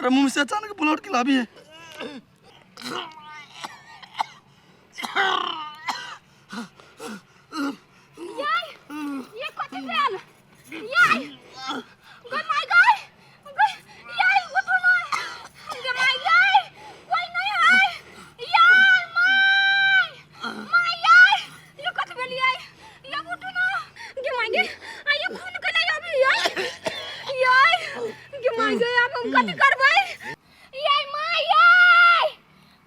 ओकरा मुंह से अचानक ब्लड के लाभी है। याय ये कथि भेल? याय गुड माय गॉड याय उठो ना। गे माय याय कोई नहीं है। याय माय याय ये कथि भेल? याय ये उठो ना। गे माय गे आये खून के नहीं अभी याय गे माय गे अब हम कथि करबै? याय माय याय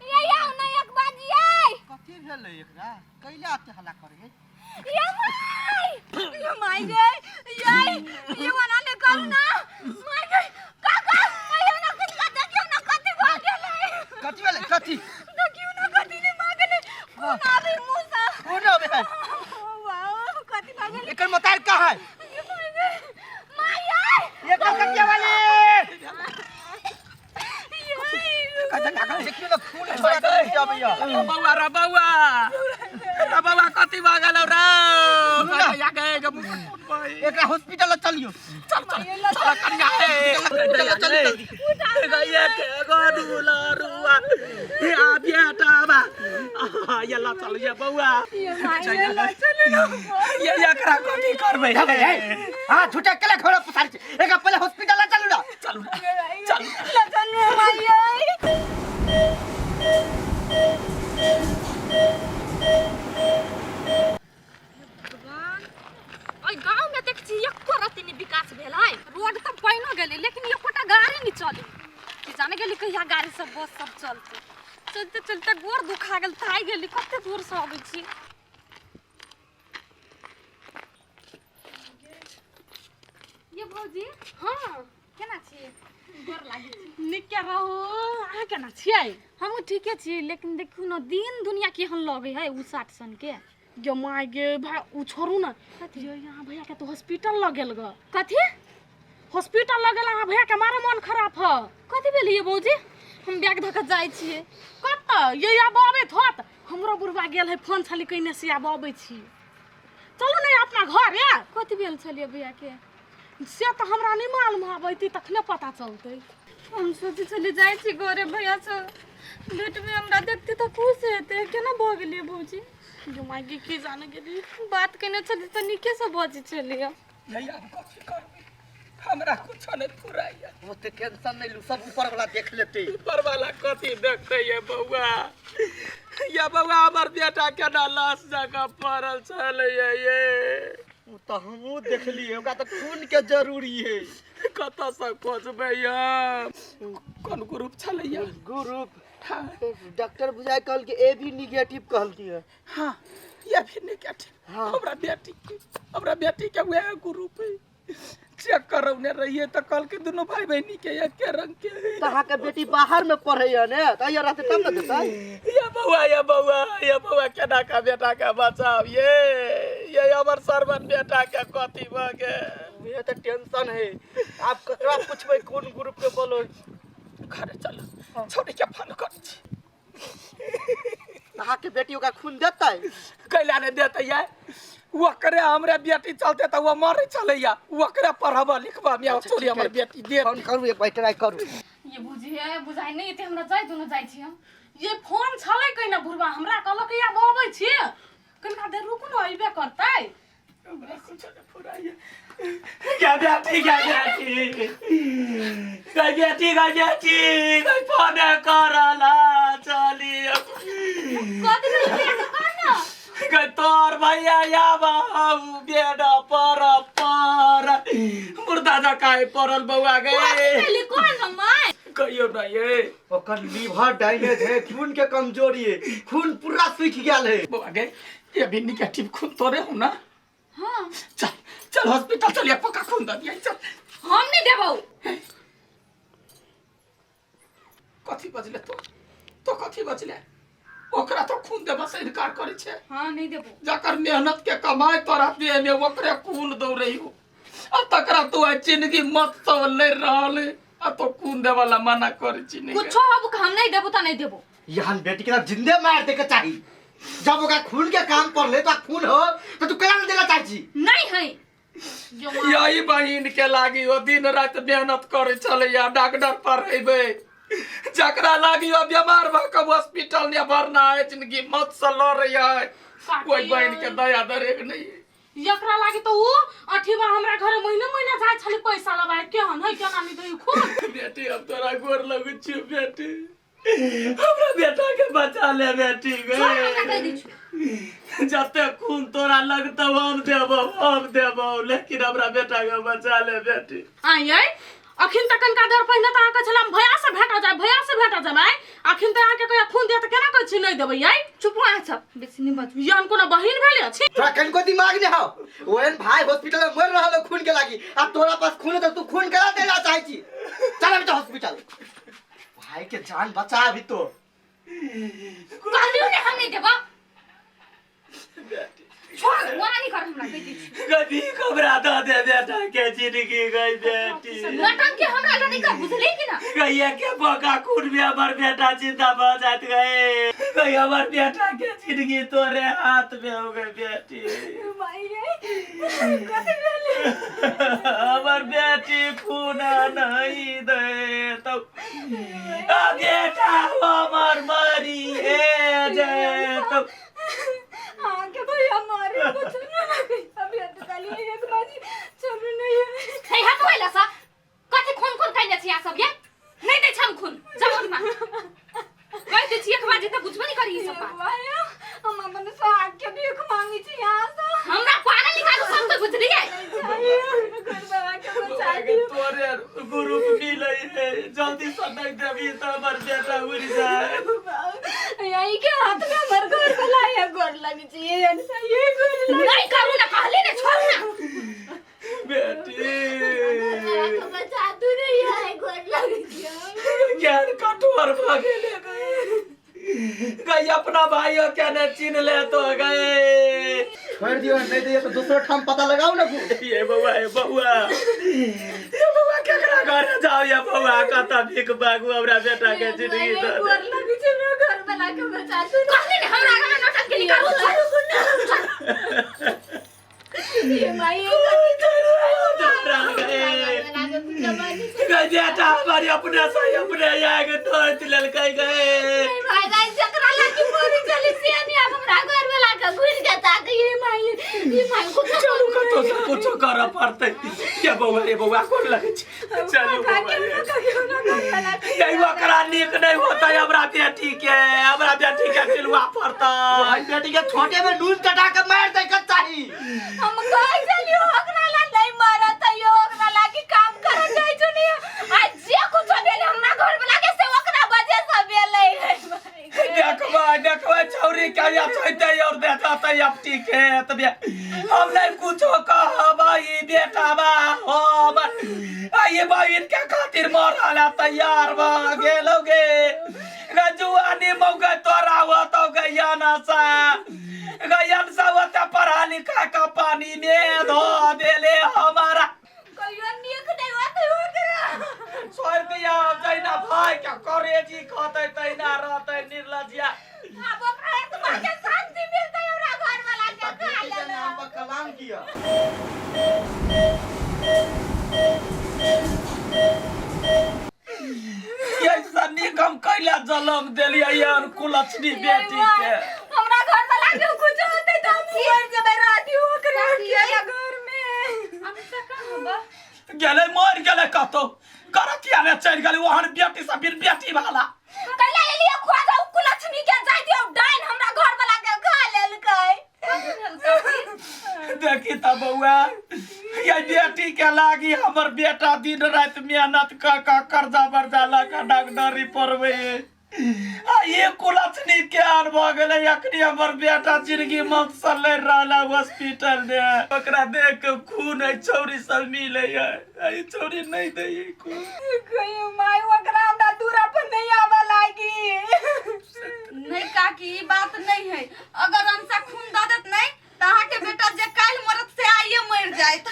ये आओ ना एक बात याय कथि भेल एकरा कैला आते हल्ला करे है? ये माय गे याय ये वाला ले कर ना माय गे काका ये ना कुछ का देखियो ना कथि भ गेलै। कथि भेल कथि देखियो ना कथि ने भ गेलै खून आबे मुंह से। कौन आबे है? वाह कथि भ गेलै? एकर मतार का है? ये माय गे माय याय ये कलकतिया वाले कथि ना कर देखियो ना खून छोड़ा कर जाबे या बौआ रे बौआ कथि भ गेलौ रे? कहिया गए एकरा हॉस्पिटल चलियो। चल कनिया चल गए के गडुला रुआ या बेटाबा यला चल ये बौआ ये माय गे चल ना ये एकरा कथि करबै? हां झूठा केला खोला पुसार छे एका पहले हॉस्पिटल चलू ना। चल चल माय याय गाँव में देख एको रत्ती नहीं विकास भेल है। रोड तो बनो गेलै लेकिन एकोटा गाड़ी नहीं चले। जाने गेली कहिया गाड़ी सब बस सब चलते चलते चलते गोर दुखा गेल थाई गेली कते दूर से आबै छी। ये भौजी हां केना छी? गोर लागि छी। निके रहो आ केना छियै? हम ठीके छी लेकिन देखू न दिन दुनिया केहन लगे है उ 60 सन के। गे माय गे भाई उ छोड़ू ना कथि यहाँ भैया के तो हॉस्पिटल लग गेल ग। कथि हॉस्पिटल लग गेल? भैया के मारे मन खराब ह। कथि भेल ये भौजी? हम बैग धक जाय छियै कत ये आब आबे थत हमरो बुढ़वा गेल है फोन छली कइने से आब आबै छी। चलू ने अपना घर या कथि भेल छलिए भैया के से तो हमरा नहीं मालूम आबैती तखने पता चलते। हम सोचे चली जाय छी घरे भैया से भेट में हमरा देखते तो खुश हेते केना भ गेलिए भौजी? जो मागी की जाने गेली बात कने चली त निके से बजी चलिए। नहीं अब कथि करबै? हमरा कुछ नहीं फुराइया। ओते टेंशन नहीं लू सब ऊपर वाला देख लेते। ऊपर वाला कथि देखते ये बौआ? ये बौआ हमर बेटा केना लाश जगह पड़ल छले ये उ त हमहु देखली ओकरा त खून के जरूरी है। कत से खोजबै हम? कोन ग्रुप छले ये? ग्रुप डॉक्टर बुझाई कहल के ए भी नेगेटिव कहलती है। हां ये भी नेगेटिव। हाँ। हमरा बेटी के वह ग्रुप है चेक करौने रहिए त कल के दोनों भाई बहनी के एक के रंग के। कहा के बेटी बाहर में पढ़े है ने त ये रहते तब न देता। ये बौआ केना का बेटा के बचाव ये हमर सरवन बेटा के कथि भ गेल? ये त टेंशन है। आप ककरा पूछबै कौन ग्रुप के बोलो? घरे चल छोड़ी के फोन कर छी। कहा के बेटी ओका खून देतै? कैला ने देतै ये? ओकरे हमरे बेटी चलते त वो मरे चलैया ओकरे पढ़ाबा लिखबा में छोड़ी हमर बेटी दे। फोन करू एक बार ट्राई करू। ये बुझिए बुझाई नहीं एते हमरा जाय दोनों जाय छी हम। ये फोन छलै कइना बुढ़वा हमरा कहलक या आबै छी कनिका देर रुकू न अइबे करतै। हमरा कुछ नहीं फुराइया। क्या बेटी फोन करला चली कथि भेल करना? तोर भैया या बाबू बेटा पर मुर्दा जकाय परल बौआ गए कौन माय कहियो ना ये ओकर लीवर डैमेज है खून के कमजोरी है खून पूरा सूख गेल है। बौआ गए ये भी नेगेटिव खून तोरे हो ना? हां चल हॉस्पिटल चलिए पक्का खून दे दिया। चल हम नहीं देबौ। कथि बजले तो कथि बजले? ओकरा तो खून देबा से इनकार करे छे। हां नहीं देबौ। जकर मेहनत के कमाई तोरा दे में ओकरे खून दौ रही हो आ तकरा तो जिंदगी मत तो ले रहल आ तो खून दे वाला मना करे छी नहीं कुछ अब हम नहीं देबौ त नहीं देबौ। यहां बेटी के जिंदे मार दे के चाहिए जब ओका खून के काम पर ले तो खून हो तो तू केना देला चाही? नहीं है यही बहिन के लागी ओ दिन रात मेहनत करे चले या डॉक्टर पर हेबे जकरा लागी ओ बीमार भ के हॉस्पिटल ने भरना है जिंदगी मत से लड़ है कोई बहन के दया दरेक नहीं एकरा लागी तो वो अठीबा हमरा घर महीना महीना जाय छले पैसा लगाए केहन है केना नहीं दई खूब बेटी अब तोरा गोर लगु छी बेटी हमरा बेटा के बचा ले बेटी जते खून तोरा लगतौ हम देबो लेकिन हमरा बेटा के बचा ले बेटी आयै अखिन तक कनका देर पहिने त आके छलाम भैया से भेटा जाय अखिन त आके कहिया खून दे त केना कहै छी नहीं देबै याई चुप रह छ बेसी नहीं बात यान कोनो बहिन भेले अछि तोरा कनको दिमाग ने हो ओहन भाई हॉस्पिटल में मर रहलो खून के लागी आ तोरा पास खून है तो तू खून करा देना चाहे छी चल बेटा हॉस्पिटल भाई के जान बचा अभी तो कहलियो ने हम नहीं देबो छोड़ वना नहीं कर हमरा कह दी कभी खबरा दे बेटा के जिंदगी गई बेटी लटन के हमरा लड़ी का बुझले कि ना कहिया के बका खून में हमर बेटा जिंदा भ जात गए कही हमर बेटा के जिंदगी तोरे हाथ में हो गई बेटी माई रे कथि भेले हमर बेटी खून नहीं दे तो आ बेटा हमर मरी है जे तो आके भैया मारे कुछ ना लगे अभी अतकाली एक बाजी चलू नहीं है हाथ वाला सा कथि खून काइले छिया सब ये नहीं दे छम खून जमन मा कह दे छिया एक बाजी त बुझबे नहीं करी सब बात भैया हम अपन से आके भीख मांगी छी यहां से हमरा पागल निकाल सब तो बुझ रही है घर बाबा के बचा दियो तोरे गुरु मिले है जल्दी से नहीं देबी त हमर बेटा उड़ जाए यही के हाथ में मर घर बुलाया गोर लगी चाहिए अंशा ये गोर नहीं करू ना कहले ने छोड़ ना बेटी बचा तू नहीं है गोर लगी ज्ञान कठोर भागे ले गए गई अपना भाइयों क्या न चिन्ह ले तो गए छोड़ दियो नहीं दियो तो दूसरा ठाम पता लगाओ ना ये बउआ केकरा घर जाओ ये बउआ कता भीख मांगू हमरा बेटा के जिंदगी तो गोर लगी छै मैं घर बना के बचा तू कहले ने हमरा घर नौटंकी के निकालू ये माई बेटा हमारी अपने सही अपने आगे तोड़ ललकाई गए भाई गाइस जकरा लगी मोरी चली से नहीं हमरा घर वाला का घुस जाता के ये माई को चलू कतो से कुछ कर पड़ते ये बउआ कोन लगे चलू यही वकरा नीक नहीं होता हमरा बेटी के चिलवा पड़ता बेटी के छोटे में नून चटा के मार दे के चाही हम कह चलियो ओकरा ला नहीं मारा त यो ओकरा लागी काम कर जाय छनी आज जे कुछ भेले हमरा घर वाला के से ओकरा वजह से भेले देखवा छौरी के या छैते और देता अब ठीक है तब हम नहीं कुछ कहबाई बेटा बा हम आइए बहिन के खातिर मरला तैयार भ गेलोगे गजुआनी मौका तोरा हो तो गया ना सा गयन सा होता पढ़ा लिखा का पानी में धो देले हमारा कहियो नीक नहीं होत ओकरा छोड़ दिया जैना भाई क्या करे जी खतै तैना रहतै निर्लजिया अब ओकरा तुम्हारे के शांति मिलतै हमरा घर वाला के खा लेला नाम पर कलाम किया ये सन्नी कम कैला जलम देलिया यार कुलछनी बेटी के हमरा घर वाला के कुछ होतै त हम मर जेबै राती ओकरा के घर में हम त कहबा गेले मर गेले कतो करतिया ने चल गेले ओहन बेटी से बिन बेटी वाला कैला एलिया खोजा कुलछनी के जाय दियो डाइन हमरा घर वाला के खा लेलकै देखी त बउआ ये बेटी के लागी हमर बेटा दिन रात मेहनत का कर्जा बर्जा लगा डॉक्टरी पढ़वे आ ये कुलछनी के आर भ गेले अखनी हमर बेटा जिंदगी मत सले रहला हॉस्पिटल में ओकरा देख के खून है छौरी सब मिले है आई छौरी नहीं दे खून कहियो माय ओकरा हमरा दूरा पर नहीं आवा लागी नहीं काकी ई बात नहीं है अगर अंशा खून द देत नहीं त अहा के बेटा जे काल मरत से आइए मर जायत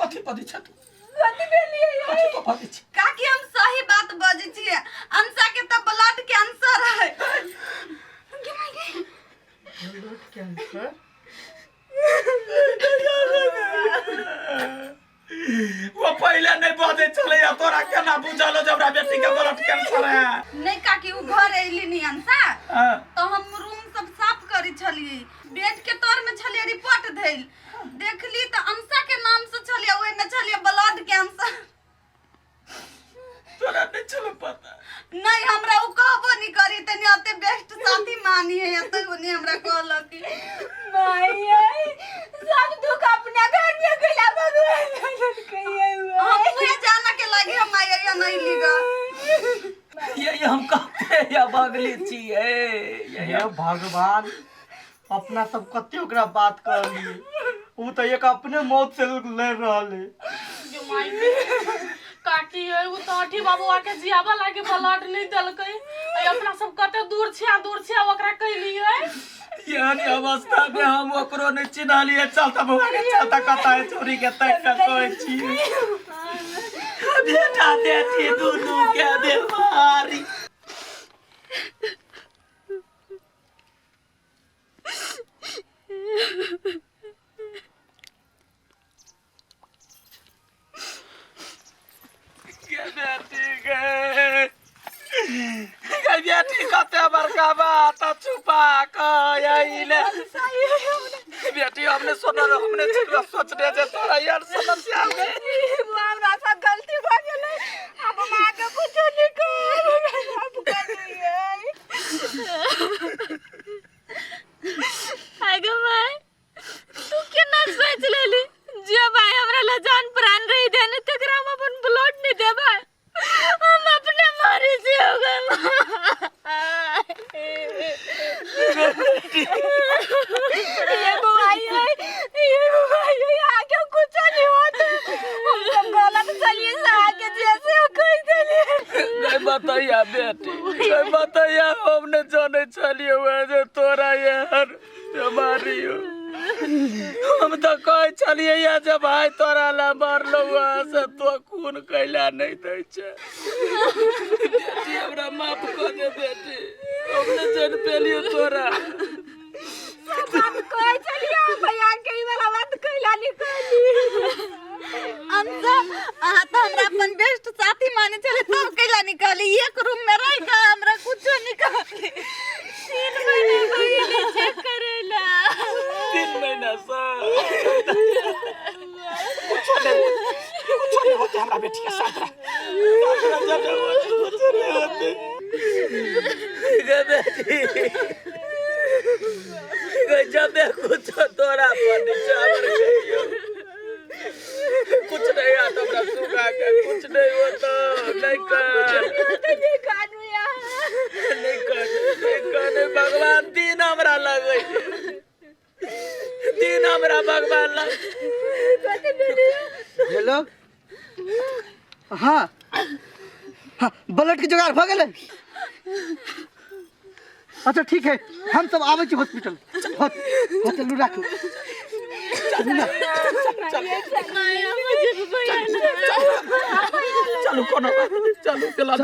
कथि पदी छ तू कथि भेलिए कथि तो पदी छ काकी हम सही बात बजै छियै अंशा के त ब्लड कैंसर है ब्लड कैंसर वो पहले नहीं बजे चले या तोरा केना बुझलो जब बेटी के ब्लड कैंसर है नहीं काकी उ घर एली नहीं अंसा तो हम रूम सब साफ करी छलिए बेड के तोर में छलिए रिपोर्ट धइल देखली तो अंशा के नाम से छलिए ओए न छलिए ब्लड कैंसर तोरा नहीं चलो पता नहीं हमरा उ कहबो नहीं करी तनी अते बेस्ट साथी मानी है अते उनी हमरा कहल कि माई सब दुख अपना घर में गला भगवान कहिए हम उहे जाना के लगे हम आई या नहीं लिगा ये हम कहते या बगली छिए ये भगवान अपना सब कते ओकरा बात कर ली उ तो एक अपने मौत से लड़ रहले जो माई काकी है वो तो अठीबा बुआ के जियाबा लागे ब्लड नहीं दलकै आ अपना सब कते दूर छिया ओकरा कहली है यानी अवस्था में हम ओकरो नहीं चिन्ह लिए चलता बुआ के चलता कता है चोरी के तक कहै छी बेटा बेटी दोनों के बीमारी बेटी कते बड़का बात छुपा कइले बेटी हमने सुनल हमने सोचने जे तोरा यार समस्या हो गई हमरा से गलती भ गेलै अब मां के कुछो नहीं कर अब करिए आगे भाई तू केना सोच लेली जे भाई हमरा ला जान प्राण रही देने तकरा हम अपन ब्लड नहीं देबै हम अपने मारे से हो गए ये बुआई आगे कुछ नहीं होता हम सब गलत चलिए से आगे जैसे हो कोई चलिए नहीं बताइए बेटी नहीं बताइए हमने जाने चलिए हुए जो तोरा यार बीमारी हो हम तो कह चलिए या जब भाई तोरा ला मार लो से तो खून कैला नहीं दै छे बेटी हमरा माफ कर दे बेटी हमने जान पेलियो तोरा बात कह चलिए भैया के ई वाला बात कैला निकाली अंशा आ तो हमरा अपन बेस्ट साथी माने चले तब कैला निकाली एक रूम में रह के हमरा कुछो निकाली 3 महीने पहले चेक करेला 3 महीना से कुछ नहीं होता हमरा बेटी के साथ जब कुछ तोरा पर चावर कहियो कुछ नहीं आता हमरा सुगा के कुछ नहीं होता नहीं कर भगवान दिन हमरा लगे दिन हमरा भगवान लगे हेलो हाँ हाँ ब्लड के जुगाड़ भ गेलै अच्छा ठीक है हम सब आबै छी हॉस्पिटल चलू राखू चलो कोनो चलो चला